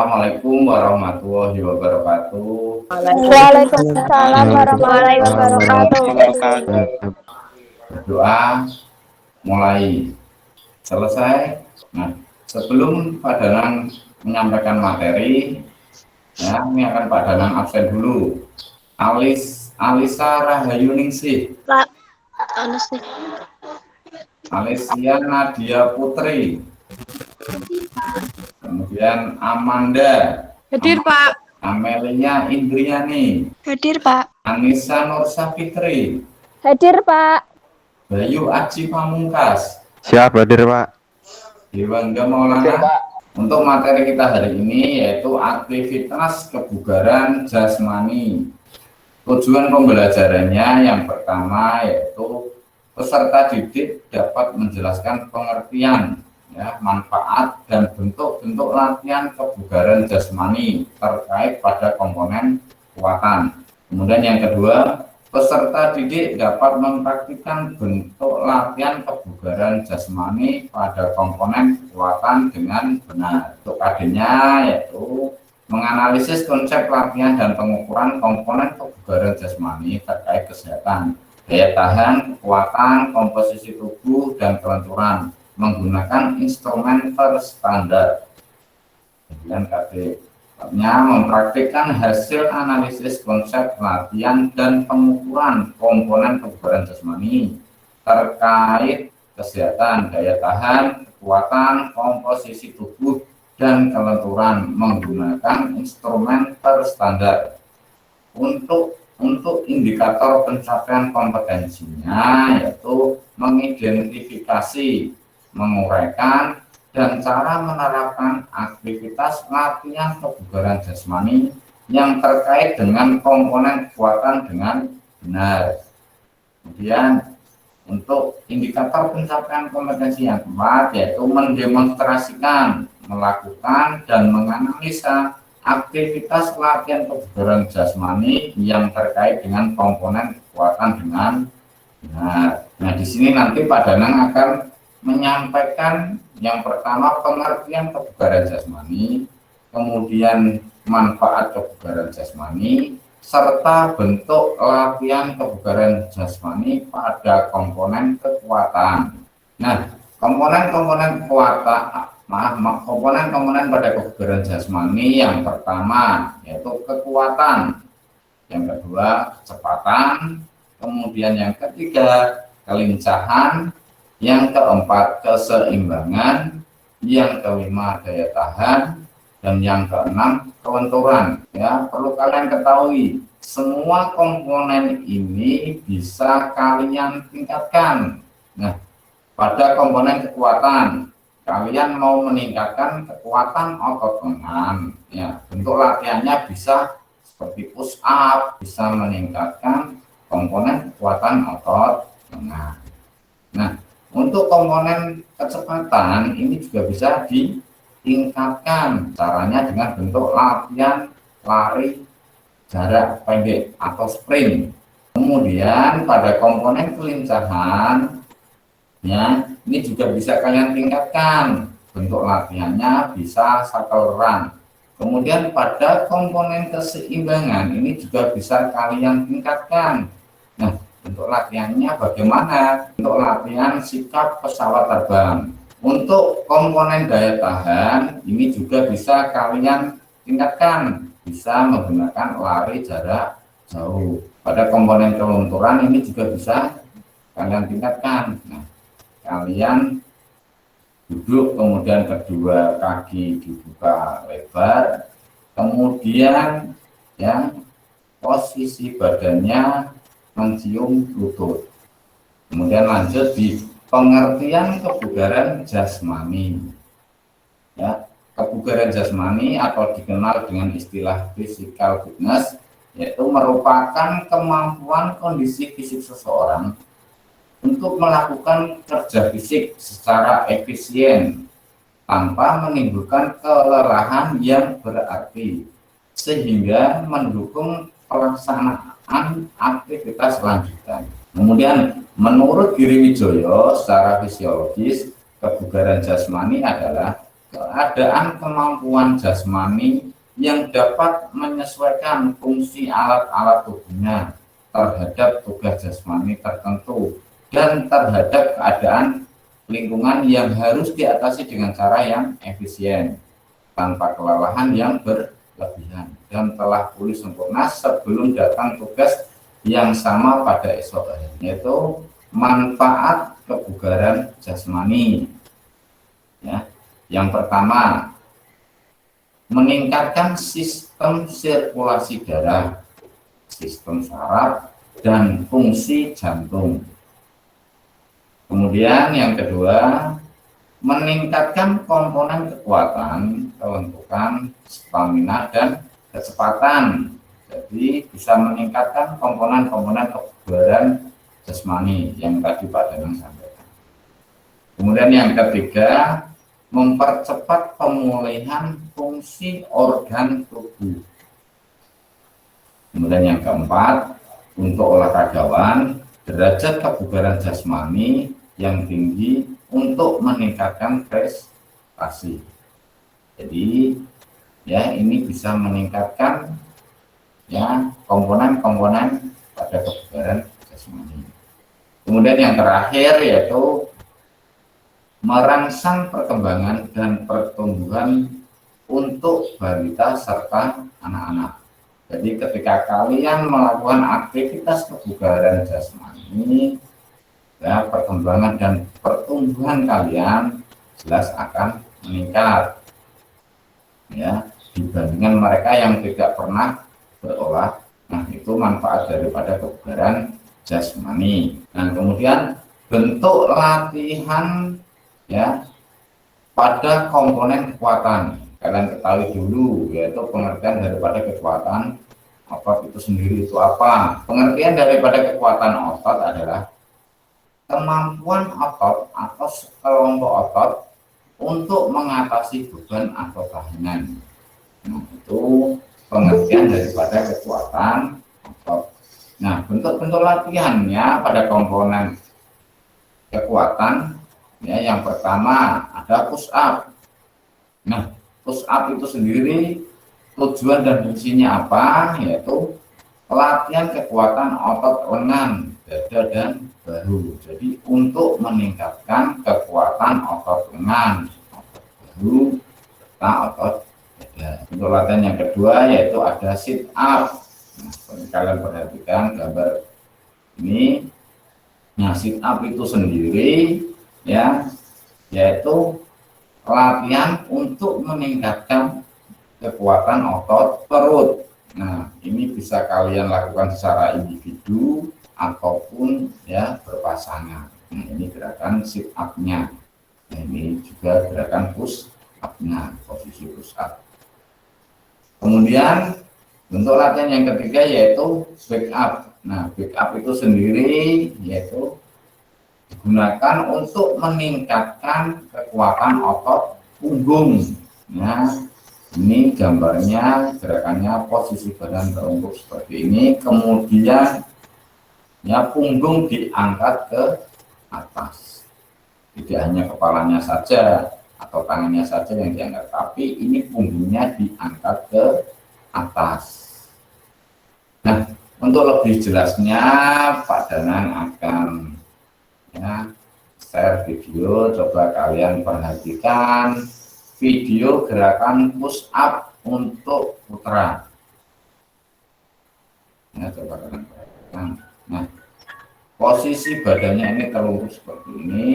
Assalamualaikum warahmatullahi wabarakatuh. Waalaikumsalam warahmatullahi wabarakatuh. Berdoa mulai selesai. Nah, sebelum Pak Danang menyampaikan materi, ya, ini akan Pak Danang absen dulu. Alisa Rahayuningsih, Pak, Alisia Nadia Putri, kemudian Amanda, hadir Pak. Amelia Indriani, Hadir Pak. Anissa Nur Safitri, Hadir Pak. Bayu Aji Pamungkas, Siap, hadir Pak. Dewangga Maulana. Untuk materi kita hari ini yaitu aktivitas kebugaran jasmani. Tujuan pembelajarannya yang pertama yaitu peserta didik dapat menjelaskan pengertian, ya, manfaat dan bentuk-bentuk latihan kebugaran jasmani terkait pada komponen kekuatan. Kemudian yang kedua, peserta didik dapat mempraktikkan bentuk latihan kebugaran jasmani pada komponen kekuatan dengan benar. Untuk KD-nya yaitu menganalisis konsep latihan dan pengukuran komponen kebugaran jasmani terkait kesehatan, daya tahan, kekuatan, komposisi tubuh, dan kelenturan menggunakan instrumen terstandar. Kemudian KD-nya mempraktikkan hasil analisis konsep latihan dan pengukuran komponen kebugaran jasmani terkait kesehatan, daya tahan, kekuatan, komposisi tubuh, dan kelenturan menggunakan instrumen terstandar. Untuk indikator pencapaian kompetensinya yaitu mengidentifikasi, menguraikan, dan cara menerapkan aktivitas latihan kebugaran jasmani yang terkait dengan komponen kekuatan dengan benar. Kemudian untuk indikator pencapaian kompetensi yang keempat yaitu mendemonstrasikan, melakukan, dan menganalisa aktivitas latihan kebugaran jasmani yang terkait dengan komponen kekuatan dengan benar. Nah, di sini nanti Pak Danang akan menyampaikan yang pertama pengertian kebugaran jasmani, kemudian manfaat kebugaran jasmani, serta bentuk latihan kebugaran jasmani pada komponen kekuatan. Nah, komponen-komponen pada kebugaran jasmani yang pertama yaitu kekuatan, yang kedua kecepatan, kemudian yang ketiga kelincahan, yang keempat keseimbangan, yang kelima daya tahan, dan yang keenam kelenturan. Ya, perlu kalian ketahui semua komponen ini bisa kalian tingkatkan. Nah, pada komponen kekuatan kalian mau meningkatkan kekuatan otot lengan, ya, bentuk latihannya bisa seperti push up, bisa meningkatkan komponen kekuatan otot lengan. Nah, untuk komponen kecepatan ini juga bisa ditingkatkan, caranya dengan bentuk latihan lari jarak pendek atau sprint. Kemudian pada komponen kelincahan, ya, ini juga bisa kalian tingkatkan, bentuk latihannya bisa shuttle run. Kemudian pada komponen keseimbangan ini juga bisa kalian tingkatkan. Nah, bentuk latihannya bagaimana? Untuk latihan sikap pesawat terbang. Untuk komponen daya tahan ini juga bisa kalian tingkatkan, bisa menggunakan lari jarak jauh. Pada komponen kelenturan ini juga bisa kalian tingkatkan. Nah, kalian duduk, kemudian kedua kaki dibuka lebar, kemudian, ya, posisi badannya mencium lutut. Kemudian lanjut di pengertian kebugaran jasmani. Ya, kebugaran jasmani atau dikenal dengan istilah physical fitness yaitu merupakan kemampuan kondisi fisik seseorang untuk melakukan kerja fisik secara efisien tanpa menimbulkan kelelahan yang berarti sehingga mendukung pelaksanaan aktivitas lanjutan. Kemudian menurut Giri Wijoyo secara fisiologis kebugaran jasmani adalah keadaan kemampuan jasmani yang dapat menyesuaikan fungsi alat-alat tubuhnya terhadap tugas jasmani tertentu dan terhadap keadaan lingkungan yang harus diatasi dengan cara yang efisien tanpa kelelahan yang berlebihan dan telah pulih sempurna sebelum datang tugas yang sama pada esok hari, yaitu manfaat kebugaran jasmani. Ya, yang pertama, meningkatkan sistem sirkulasi darah, sistem saraf, dan fungsi jantung. Kemudian yang kedua, meningkatkan komponen kekuatan, kelenturan, stamina, dan kecepatan. Jadi bisa meningkatkan komponen-komponen kebugaran jasmani yang tadi Pak Danang sampaikan. Kemudian yang ketiga, mempercepat pemulihan fungsi organ tubuh. Kemudian yang keempat, untuk olahragawan, derajat kebugaran jasmani yang tinggi untuk meningkatkan prestasi. Jadi ya ini bisa meningkatkan ya komponen-komponen pada kebugaran jasmani. Kemudian yang terakhir yaitu merangsang perkembangan dan pertumbuhan untuk balita serta anak-anak. Jadi ketika kalian melakukan aktivitas kebugaran jasmani, ya, perkembangan dan pertumbuhan kalian jelas akan meningkat, ya, dibandingkan mereka yang tidak pernah berolah. Nah, itu manfaat daripada kebugaran jasmani. Nah, kemudian bentuk latihan ya pada komponen kekuatan. Kalian ketahui dulu yaitu pengertian daripada kekuatan otot itu sendiri itu apa. Pengertian daripada kekuatan otot adalah kemampuan otot atau sekelompok otot untuk mengatasi beban atau tahanan. Nah, itu pengertian daripada kekuatan otot. Nah, bentuk-bentuk latihannya pada komponen kekuatan ya, yang pertama ada push up. Nah, push up itu sendiri tujuan dan fungsinya apa? Yaitu pelatihan kekuatan otot lengan, dada, dan bahu. Jadi untuk meningkatkan kekuatan otot lengan, otot bahu, otot dada. Untuk latihan yang kedua yaitu ada sit up. Nah, kalian perhatikan gambar ini. Nah, sit up itu sendiri ya yaitu latihan untuk meningkatkan kekuatan otot perut. Nah, ini bisa kalian lakukan secara individu ataupun ya berpasangan. Nah, ini gerakan sit up-nya. Nah, ini juga gerakan push up-nya, posisi push up. Kemudian bentuk latihan yang ketiga yaitu back up. Nah, back up itu sendiri yaitu digunakan untuk meningkatkan kekuatan otot punggung. Nah, ini gambarnya, gerakannya posisi badan terungkup seperti ini, kemudian ya punggung diangkat ke atas. Tidak hanya kepalanya saja atau tangannya saja yang diangkat, tapi ini punggungnya diangkat ke atas. Nah, untuk lebih jelasnya Pak Danang akan ya share video, coba kalian perhatikan video gerakan push up untuk putra. Ya, coba kalian perhatikan. Nah, posisi badannya ini terlungkup seperti ini,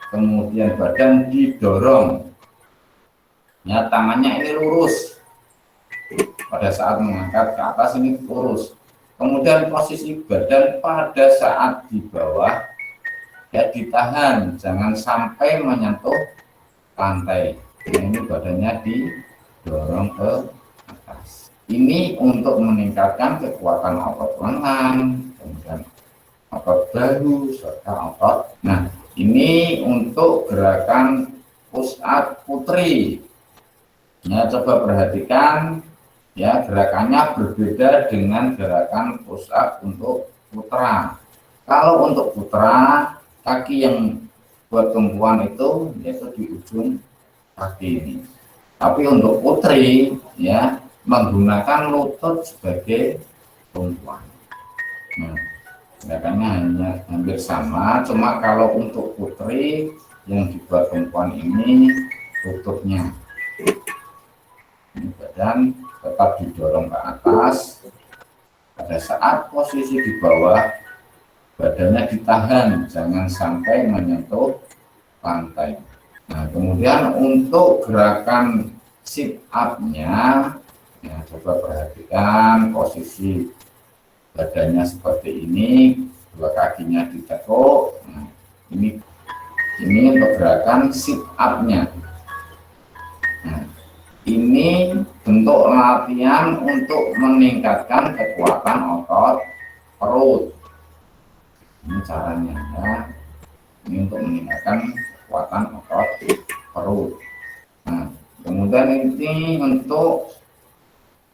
kemudian badan didorong. Ya, tangannya ini lurus. Pada saat mengangkat ke atas ini lurus. Kemudian posisi badan pada saat di bawah ya ditahan, jangan sampai menyentuh lantai. Ini badannya didorong ke atas. Ini untuk meningkatkan kekuatan otot lengan, kemudian otot bahu serta otot. Nah, ini untuk gerakan push up putri. Ya, coba perhatikan ya, gerakannya berbeda dengan gerakan push up untuk putra. Kalau untuk putra, kaki yang buat tumpuan itu yaitu di ujung kaki ini. Tapi untuk putri ya menggunakan lutut sebagai tumpuan. Nah, gerakannya hanya hampir sama, cuma kalau untuk putri yang dibuat tumpuan ini lututnya, ini badan tetap didorong ke atas. Pada saat posisi di bawah, badannya ditahan, jangan sampai menyentuh lantai. Nah, kemudian untuk gerakan sit up-nya, ya, coba perhatikan posisi badannya seperti ini, dua kakinya ditekuk. Nah, ini untuk gerakan sit up-nya. Nah, ini bentuk latihan untuk meningkatkan kekuatan otot perut. Ini caranya ya. Ini untuk meningkatkan kekuatan otot perut. Nah, kemudian ini untuk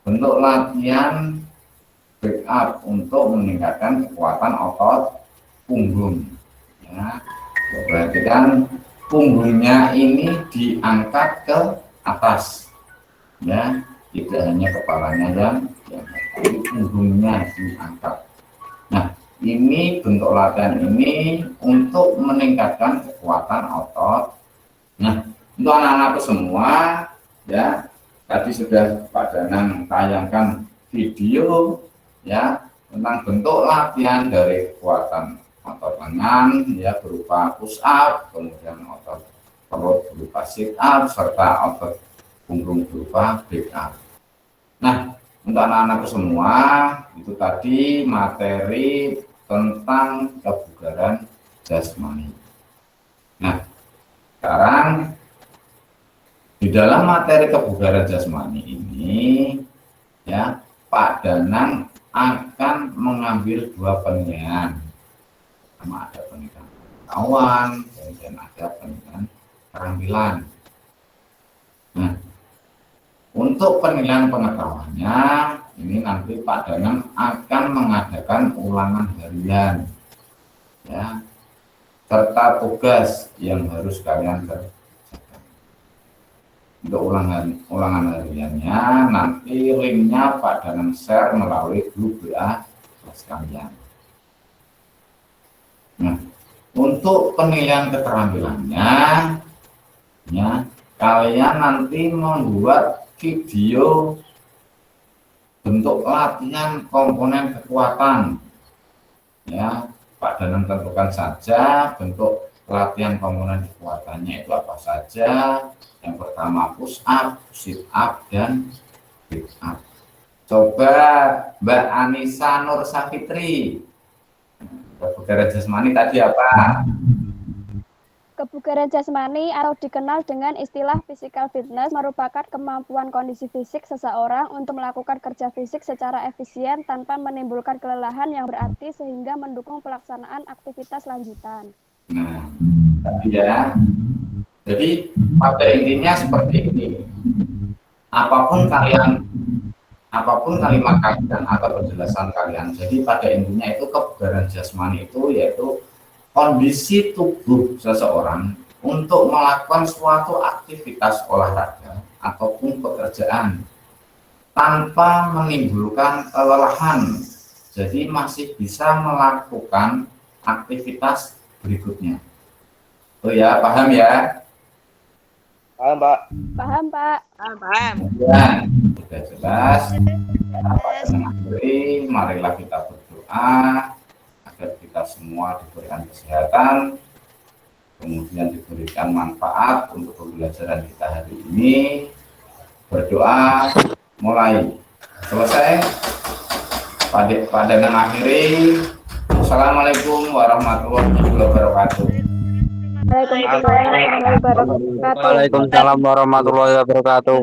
bentuk latihan back up untuk meningkatkan kekuatan otot punggung. Ya, perhatikan punggungnya ini diangkat ke atas. Ya, tidak hanya kepalanya yang tapi punggungnya diangkat. Nah, ini bentuk latihan ini untuk meningkatkan kekuatan otot. Nah, untuk anak-anakku semua ya, tadi sudah Pak Danang tayangkan video ya tentang bentuk latihan dari kekuatan otot lengan ya berupa push up, kemudian otot perut berupa sit up, serta otot punggung berupa back up. Nah, untuk anak-anakku semua itu tadi materi tentang kebugaran jasmani. Nah, sekarang di dalam materi kebugaran jasmani ini ya Pak Danang akan mengambil dua penilaian. Pertama ada penilaian pengetahuan, kemudian ada penilaian keterampilan. Nah, untuk penilaian pengetahuannya ini nanti Pak Danang akan mengadakan ulangan harian ya serta tugas yang harus kalian kerjakan. Untuk ulangan hariannya nanti linknya Pak Danang share melalui grup WA kelas kalian. Nah, untuk penilaian keterampilannya ya kalian nanti membuat video bentuk latihan komponen kekuatan ya Pak Danang tentukan saja bentuk latihan komponen kekuatannya itu apa saja. Yang pertama push up, sit up, dan back up. Coba Mbak Anissa Nur Safitri, kebugaran jasmani tadi apa? Kebugaran jasmani atau dikenal dengan istilah physical fitness merupakan kemampuan kondisi fisik seseorang untuk melakukan kerja fisik secara efisien tanpa menimbulkan kelelahan yang berarti sehingga mendukung pelaksanaan aktivitas lanjutan. Nah, tadi ya. Jadi pada intinya seperti ini. Apapun kalimat kalian atau penjelasan kalian. Jadi pada intinya itu kebugaran jasmani itu yaitu kondisi tubuh seseorang untuk melakukan suatu aktivitas olahraga ataupun pekerjaan tanpa menimbulkan kelelahan. Jadi masih bisa melakukan aktivitas berikutnya. Oh ya, paham ya? Paham, Pak. Paham, Pak? Paham. Ya, sudah jelas. Marilah kita berdoa agar kita semua diberikan kesehatan, kemudian diberikan manfaat untuk pembelajaran kita hari ini. Berdoa mulai. Selesai. Pak Danang akhiri. Assalamualaikum warahmatullahi wabarakatuh. Waalaikumsalam warahmatullahi wabarakatuh. Waalaikumsalam warahmatullahi wabarakatuh.